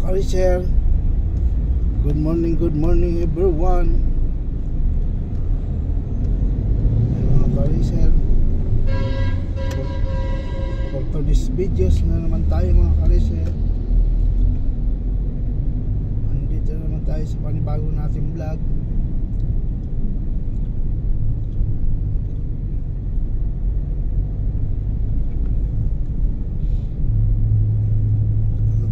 Kariser. Good morning everyone. Mga Kariser, for today's videos na naman tayo mga Kariser. Andito na naman tayo sa panibago nating vlog.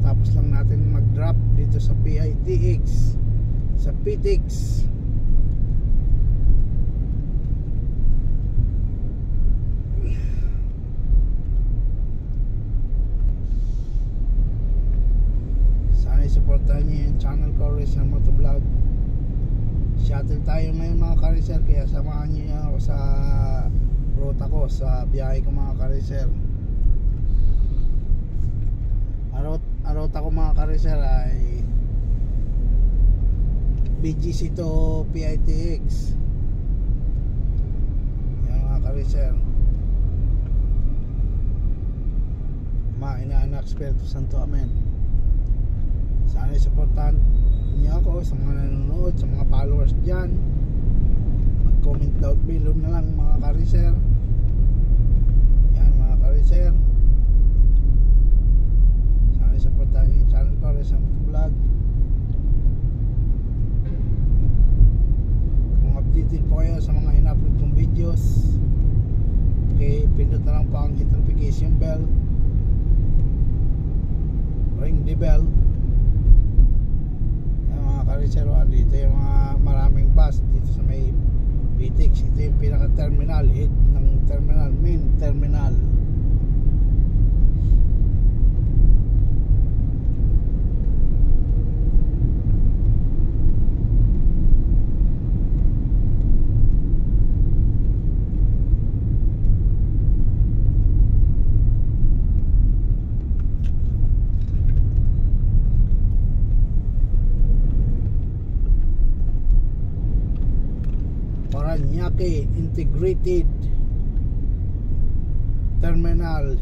Tapos lang natin mag-drop dito sa PITX, sa PTX. Sana supportahan niyo yung channel ko, Kariser Motovlog. Shuttle tayo ngayon mga Kariser, kaya samahan niyo ako sa ruta ko, sa biyahe ko mga Kariser. Arot ako mga Kariser ay BGC to PITX. Yan mga Kariser, Inaanak Espiritu Santo, amen. Sana supportahan niyo ako sa mga nanonood, sa mga followers dyan. Mag-comment down below na lang mga Kariser. Yan mga Kariser, supportahan yung channel ko, Kariser Motovlog. Kung updated po kayo sa mga in-upload kong videos, okay, pindot na lang po ang hit notification bell, ring the bell. Yan mga Kariser, dito yung mga maraming bus dito sa may PTX. Ito yung pinaka terminal, hit ng terminal, main terminal. Paranaque Integrated Terminal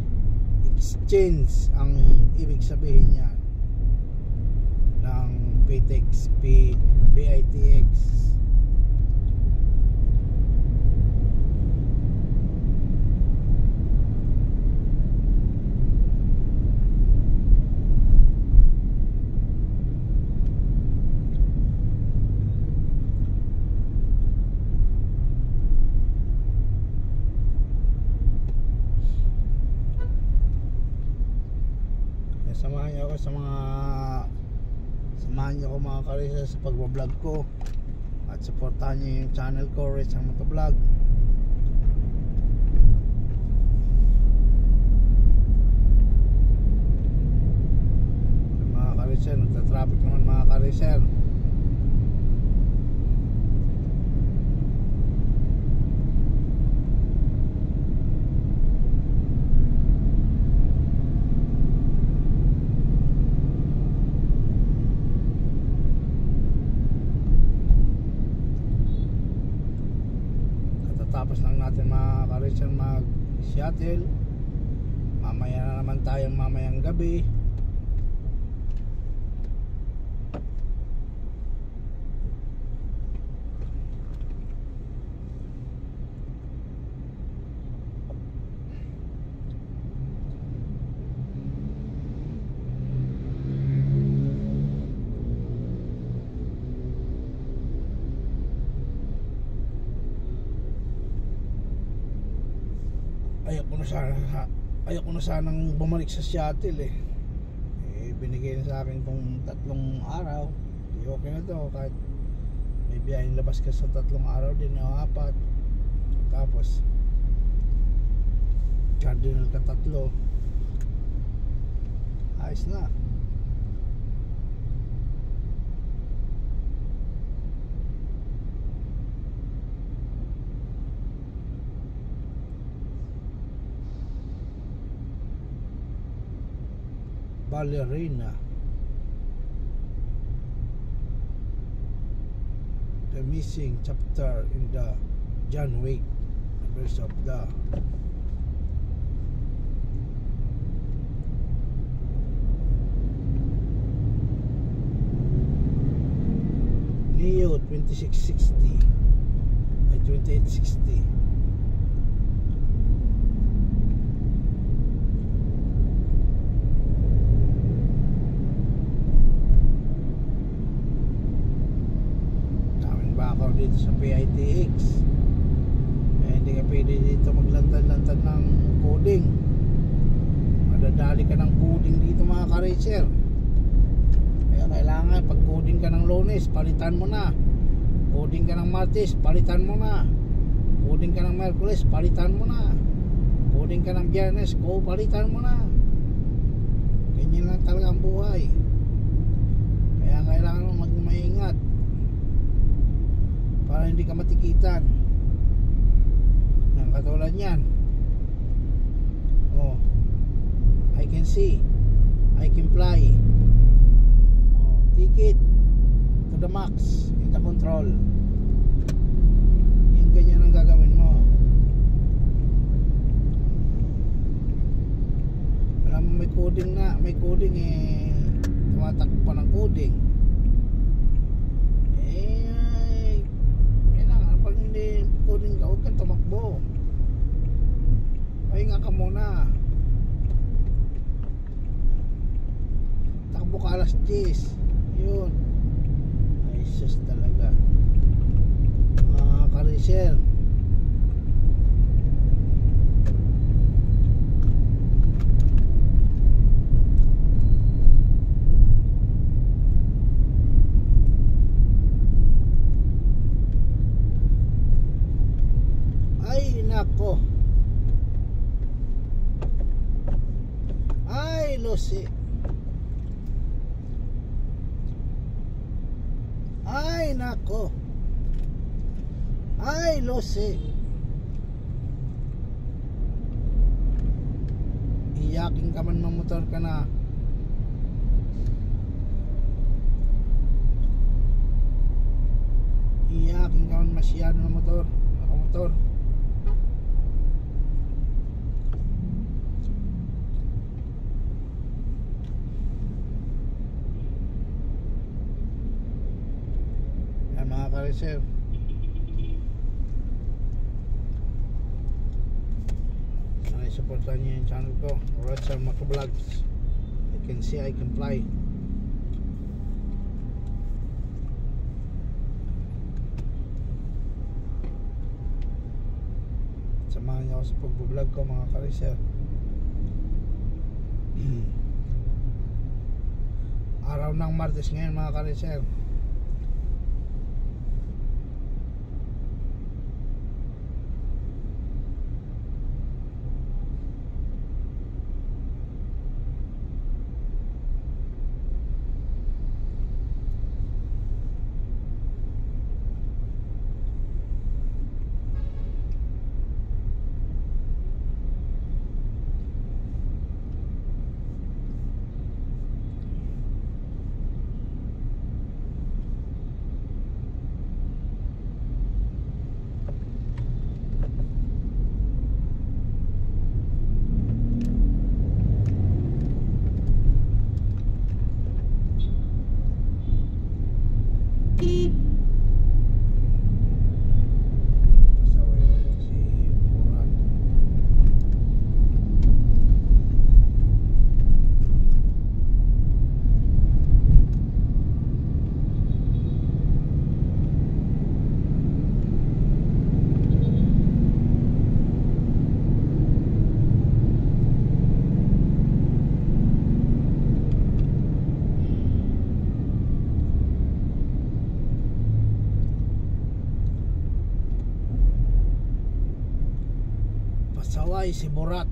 Exchange ang ibig sabihin niyan ng PTX, PITX. Samahan niyo ako samahan niyo ako mga Kariser sa pagbablog ko, at supportahan niyo yung channel ko, Kariser Motovlog. Mga Kariser, nagta-traffic naman mga Kariser. Tapos lang natin mga Kariser mag-shuttle. Mamaya na naman tayong mamayang gabi. Ayoko na sanang bumalik sa shuttle eh. Binigay na sa akin tong 3 araw. Okay na to, kahit may biyaheng labas ka sa 3 araw din o 4. Tapos cardinal ka 3, ayos na. Ballerina, the missing chapter in the John Wick, Birds of the Dio 2660 ay 2860. Daming bakaw dito sa PITX. Hindi ka pwede dito maglantad-lantad ng coding. Madadali ka ng coding dito mga ka-racer. Kaya kailangan pag coding ka ng Lunes, palitan mo na. Coding ka ng Martes, palitan mo na. Coding ka ng Merkules, palitan mo na. Coding ka ng Biyernes, palitan mo na. Ganyan lang talaga ang buhay. Kaya kailangan mo maingat para hindi ka matikitan. Katulad yan. Oh, I can see, I can fly. Oh, ticket to the max, data control. Yan, ganyan ang gagawin mo. Alam mo, may coding na, may coding eh, tumatakbo pa ng coding. Yan lang, pag hindi coding ka, huwag kang tumakbo. Pahinga ka muna. Takbo ka alas 10. Yun. Ay sus talaga. Mga ka-racer. Ay nako. Lucy. Ay nako. Ay Lucy. Iyakin ka man ng motor ka na. Iyakin ka man masyado ng motor. Nakamotor. Mga ka-racer, supportan niyo yung channel ko, Roger Mako Vlogs. I can see, I can fly. Samahan niyo ako sa pag-vlog ko mga ka-racer. Araw ng Martes ngayon mga ka-racer. Saway si Borat.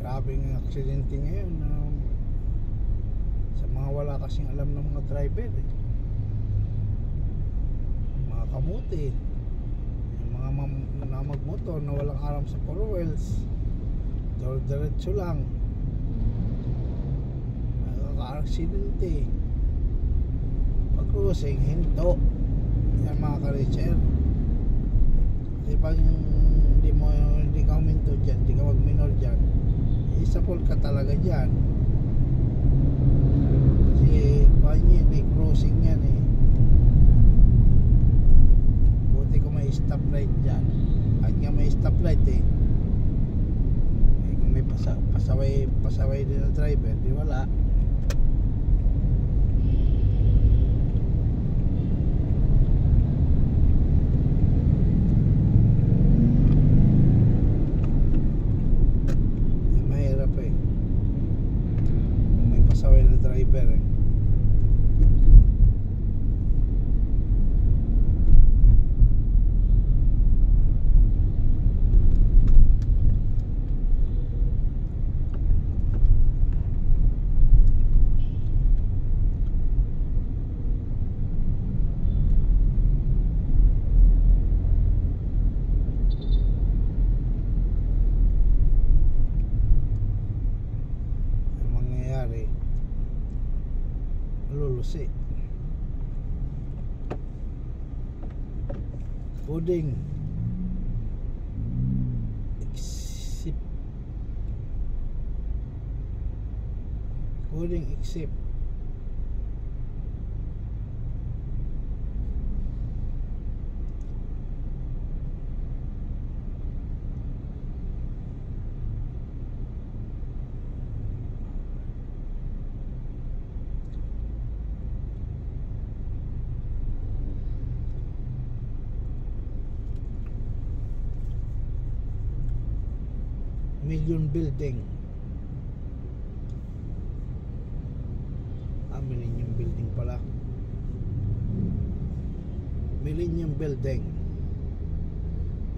Grabing aksidente ngayon sa mga wala kasing alam ng mga driver mga kamuti, mga magmotor na walang alam sa four wheels, diretso lang, nakaka-aksidente. Pag cruising, hinto. Yan mga ka-reacher. Kasi pag hindi ka huminto dyan, hindi ka mag-minor dyan, isapol ka talaga dyan. Kasi may cruising yan eh. Buti ko may stoplight dyan. Kahit nga may stoplight eh, kung may pasaway din ang driver, di wala. Mahirap eh kung may pasaway na driver eh. Lulusi. Coding except Million Building. Millennium Building pala. Millennium Building.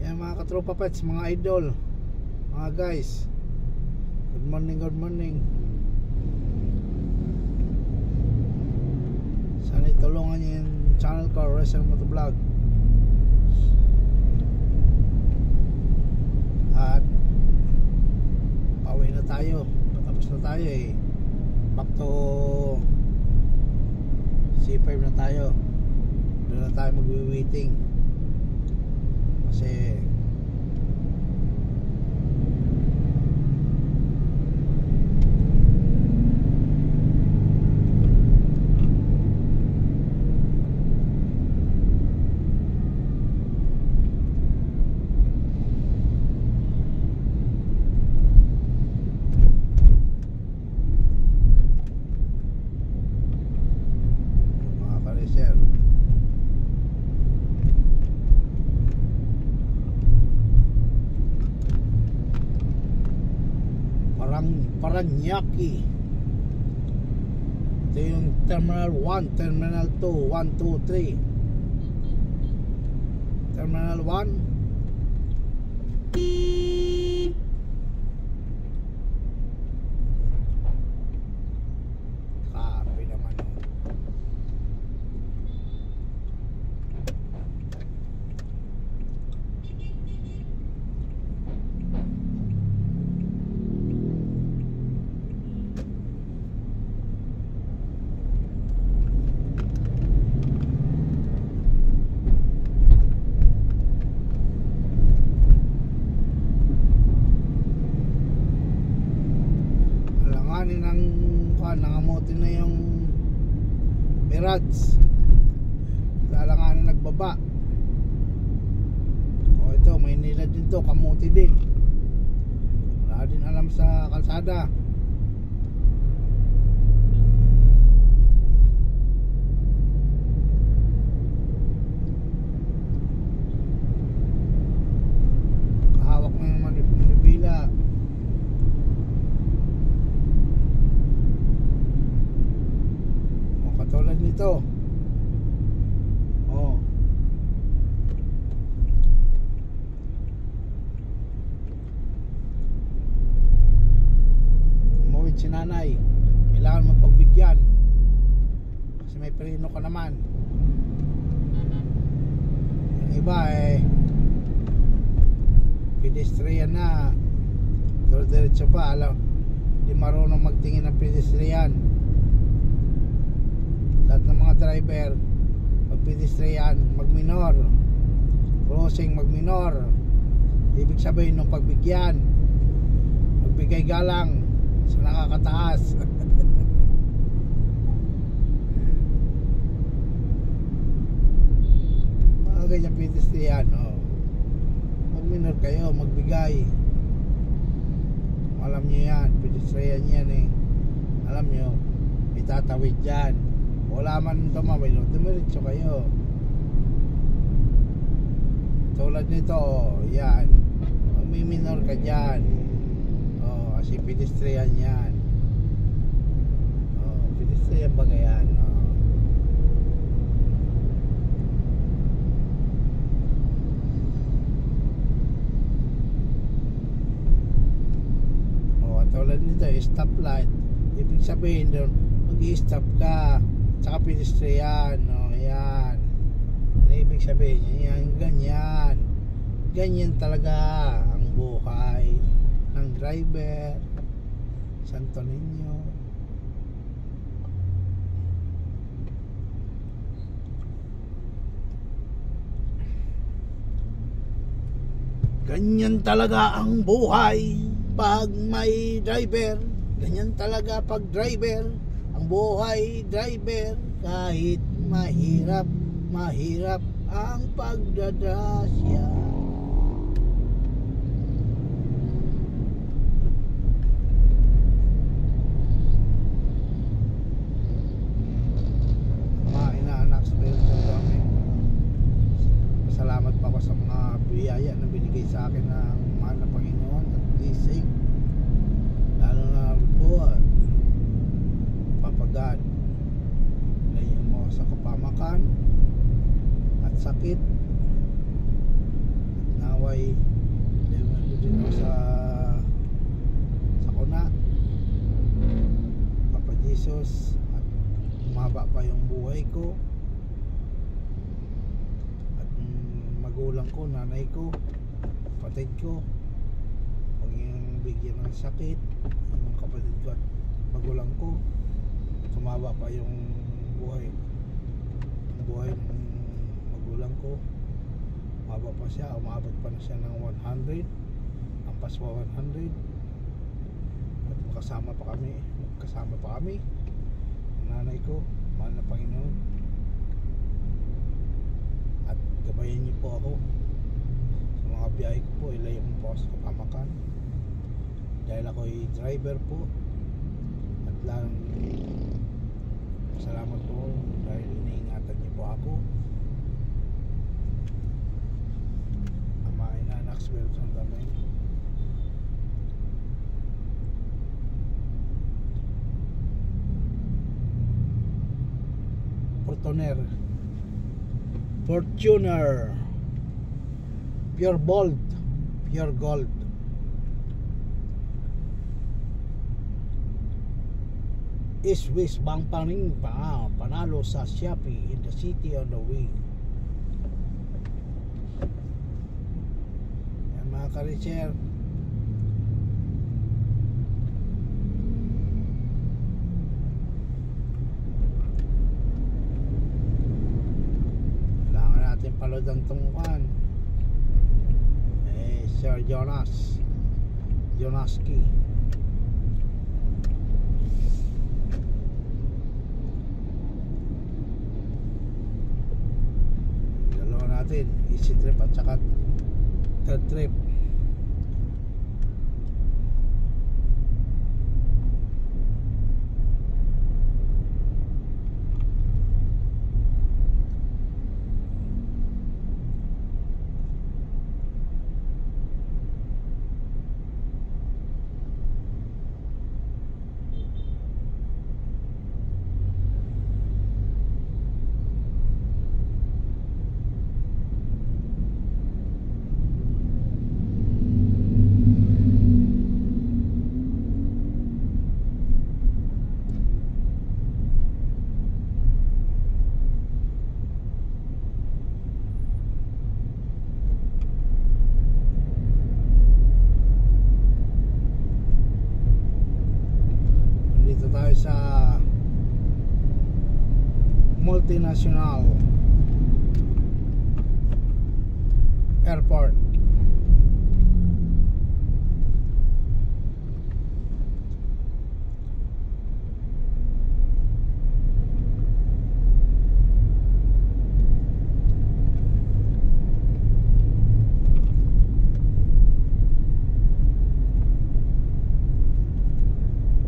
Yan mga katropa pets, mga idol, mga guys. Good morning, good morning. Sana itulungan niyo yung channel ko, Racer Motovlog. At pauwi na tayo, patapos na tayo eh. Back to C5 na tayo. Doon na tayo mag-waiting kasi Paranaque. Ito yung Terminal 1, Terminal 2, 1, 2, 3. Terminal 1. Kape naman. Nangamote na yung Mirage. Lalanganin nagbaba. O ito, may nila din to, kamote din. Wala din alam sa kalsada. Kahawak na yung manibila. Tulad nito. Oh. Umuwi si nanay. Kailangan mo pagbigyan. Kasi may preno ka naman. Yung iba eh pedestrian na. Diretso pa. Alam, di marunong magtingin ng pedestrian. lahat ng mga driver, pag pedestrian, mag-minor, crossing, mag-minor. Ibig sabihin ng pagbigyan, magbigay galang sa nakakataas. Mga ganyan pedestrian, mag-minor kayo, magbigay. Alam nyo yan, pedestrian yan eh. Alam nyo, itatawid dyan. Wala man tumawid, dumiretso kayo. Tulad nito, yan, magmi-minor ka dyan. Kasi pedestrian yan. Pedestrian ba yan? Tulad nito, stoplight. Ibig sabihin doon, mag-i-stop ka, tsaka pedestrian. Yan. Ano ibig sabihin? Yan, ganyan. Ganyan talaga ang buhay ng driver. Santo Niño. Ganyan talaga ang buhay pag may driver. Ganyan talaga pag driver. Ang buhay driver. Kahit mahirap, mahirap ang pagdadasya. Mga inaanak sa kami, salamat pa ako sa mga biyaya na binigay sa akin ng mahal na Panginoon at blessing. Lalo na po papagad layo mo sa kapamakan at sakit, at naway layo mo din ako sa kuna, Papa Jesus, at umaba pa yung buhay ko at magulang ko, nanay ko, kapatid ko. Huwag yung bigyan ng sakit yung kapatid ko at magulang ko. Tumaba pa yung buhay ng magulang ko. Umaba pa siya, umabot pa na siya ng 100, ampas pa 100. At magkasama pa kami nanay ko, mahal na Panginoon. At gabayan niyo po ako sa mga biyahe ko po. Ilayo mo po ako sa kapamakan dahil ako ay driver po. At lang salamat po dahil iniingatan niyo po ako. Ama, Ina, Anak, Espiritu Santo, Amen. Fortuner, pure gold, pure gold. Swiss Bank Paning panalo sa Shopee in the city on the way. Yan mga ka-reacher, kailangan natin palod ang tungkuan. Sir Jonaski. Easy trip at saka third trip. Sa Multinational Airport.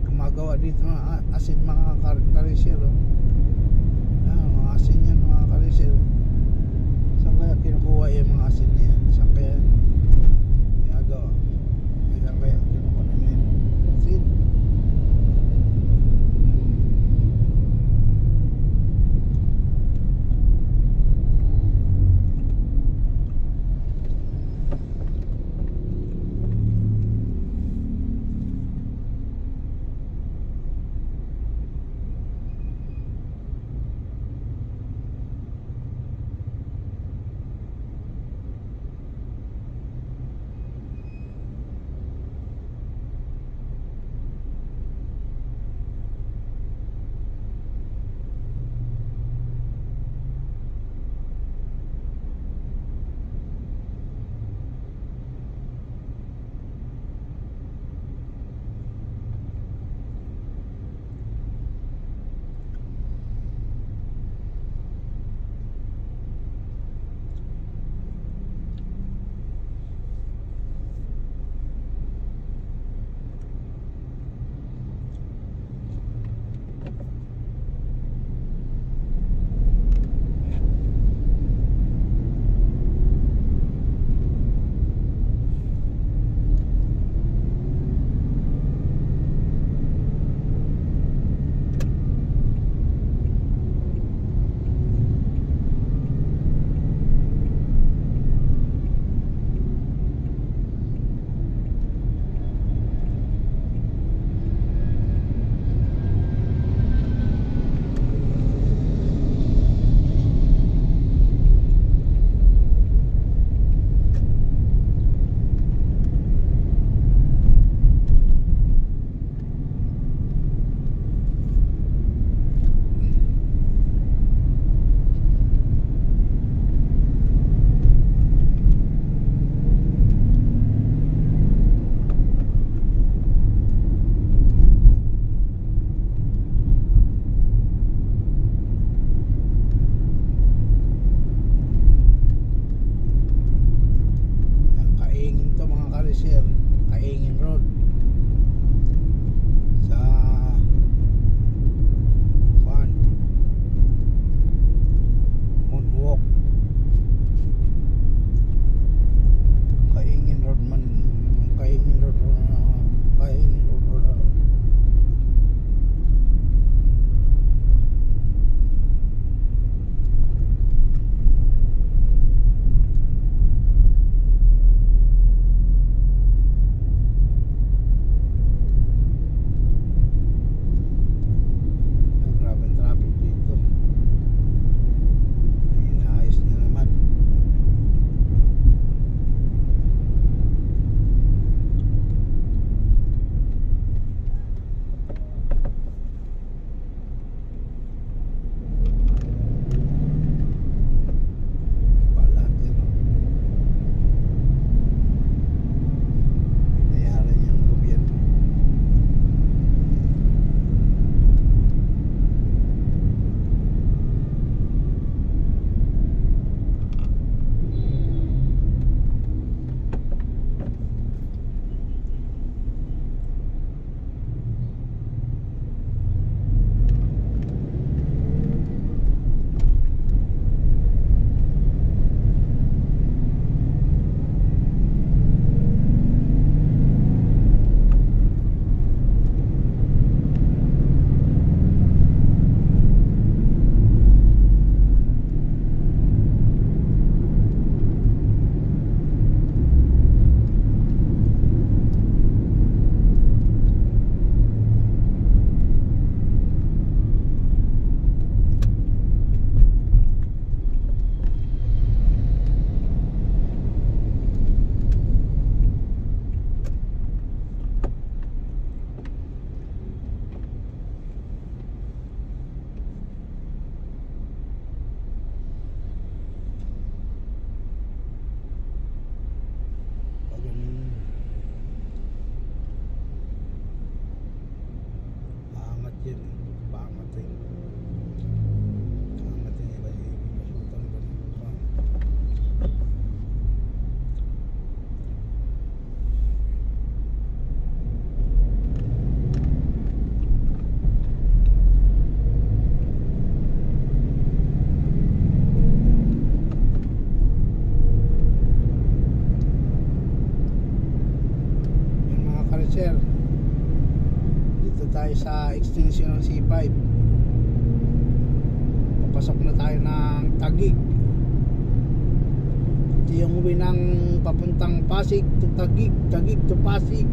Gumagawa dito mga asin mga karisir, oh. Mga asin yan mga karisir. Saan kaya kinukuha yung mga asin niya? Saan kaya ginagawa? Saan kaya kinukuha na yung asin? sa extension ng C5. Papasok na tayo ng Taguig. Ito yung uwi ng papuntang Pasig to Taguig, Taguig to Pasig.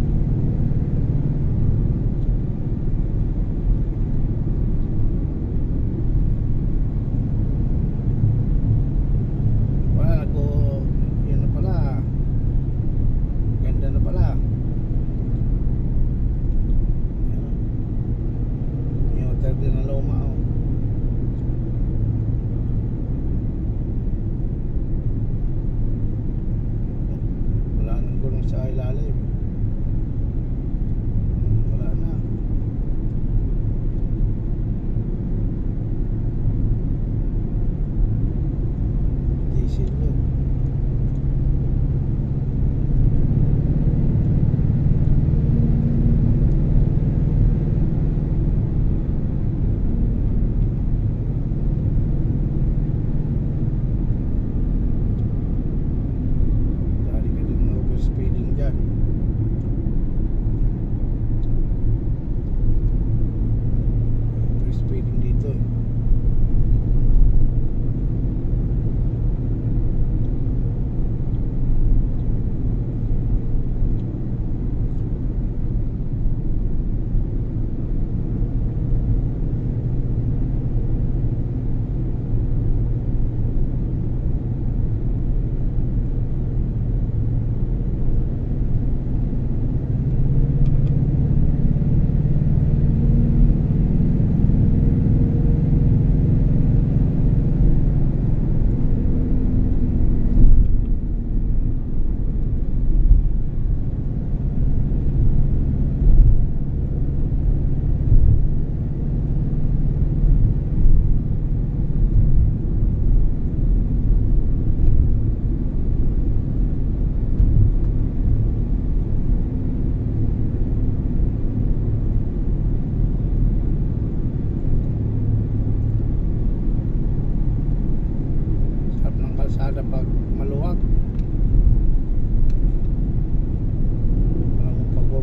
Pag maluwag,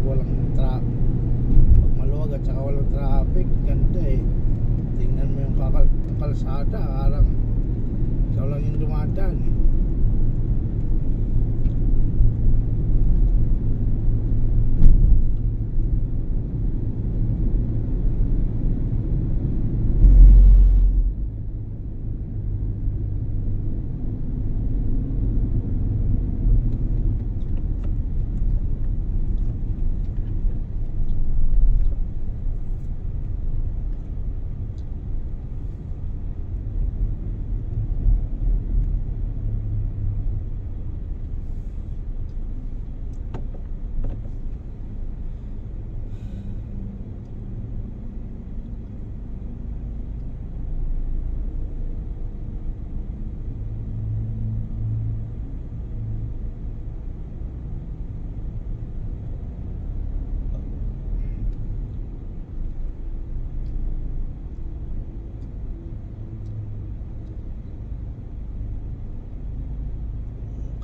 walang traffic. Pag maluwag at saka walang traffic, ganda eh. Tingnan mo yung kalsada, parang ikaw lang yung dumadaan eh.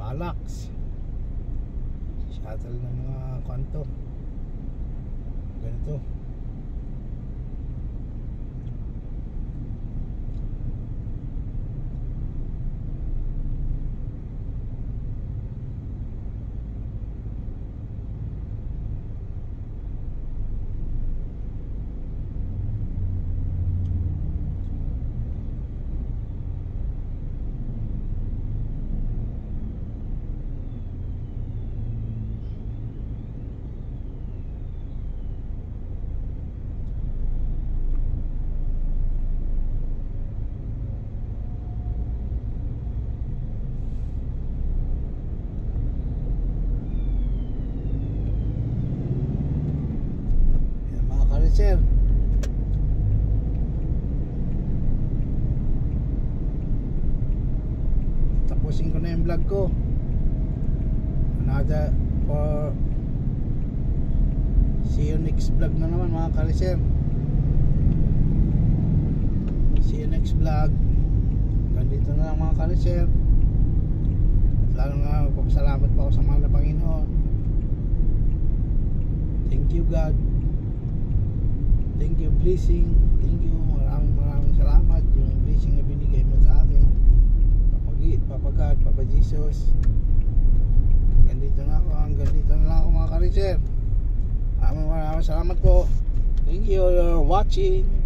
Kalax shuttle ng mga kanto ganito. Sir, tapusin ko na yung vlog ko. Another for see you next vlog na naman mga kariser. See you next vlog. Ganito na lang mga kariser. At lalo nga magpapasalamat pa ako sa mahal na Panginoon. Thank you God. Thank you blessing. Thank you. Maraming salamat yung blessing na binigay mo sa akin. Papa God, Papa Jesus. Ganito na ako. Hanggang dito na lang ako mga ka-racer. Maraming salamat po. Thank you for watching.